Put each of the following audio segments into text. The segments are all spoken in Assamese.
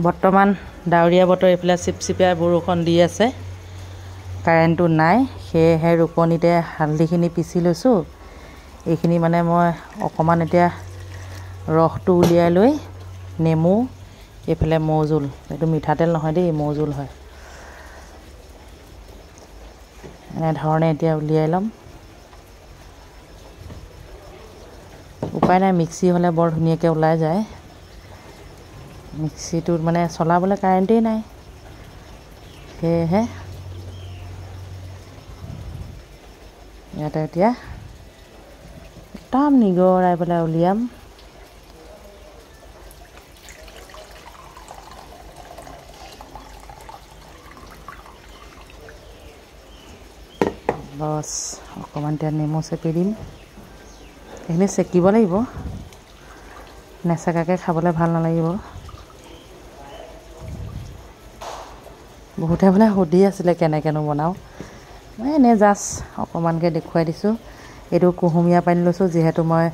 বৰ্তমান ডাৱৰীয়া বতৰ এইফালে চিপচিপিয়া বৰষুণ দি আছে কাৰেণ্টটো নাই সেয়েহে ৰুকনিতে হালধিখিনি পিচি লৈছোঁ এইখিনি মানে মই অকমান এতিয়া ৰসটো উলিয়াই লৈ নেমু এইফালে মৌজোল এইটো মিঠাতেল নহয় দেই মৌজোল হয় এনে ধৰণে এতিয়া উলিয়াই লম উপায় নাই মিক্সি হলে বৰ ধুনীয়াকৈ ওলাই যায় মিক্সিটো মানে চলাবলৈ কাৰেণ্টেই নাই সেয়েহে ইয়াতে এতিয়া একদম নিগৰাই পেলাই উলিয়াম বস অকণমান এতিয়া নেমু চেপি দিম এইখিনি চেকিব লাগিব নেচেকাকৈ খাবলৈ ভাল নালাগিব বহুতে মানে সুধি আছিলে কেনেকৈনো বনাওঁ মই এনেই জাষ্ট অকণমানকৈ দেখুৱাই দিছোঁ এইটো কুহুমীয়া পানী লৈছোঁ যিহেতু মই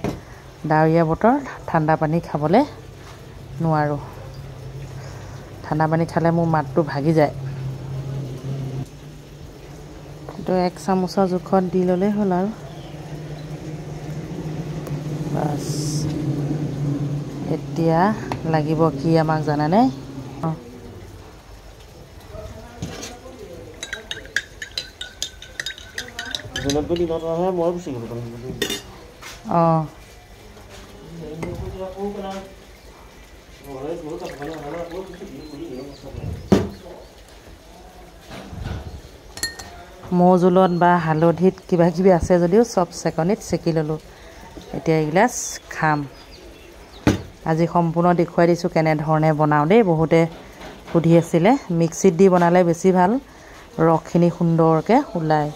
ডাৱৰীয়া বতৰ ঠাণ্ডা পানী খাবলৈ নোৱাৰোঁ ঠাণ্ডা পানী খালে মোৰ মাতটো ভাগি যায় এইটো 1 চামুচৰ জোখত দি ল'লেই হ'ল আৰু বাছ এতিয়া লাগিব কি আমাক জানানে মৌজোলত বা হালধিত কিবা কিবি আছে যদিও সব চেকনিত চেকি ল'লোঁ এতিয়া এগিলাচ খাম আজি সম্পূৰ্ণ দেখুৱাই দিছোঁ কেনেধৰণে বনাওঁ দেই বহুতে সুধি আছিলে মিক্সিত দি বনালে বেছি ভাল ৰসখিনি সুন্দৰকৈ ওলায়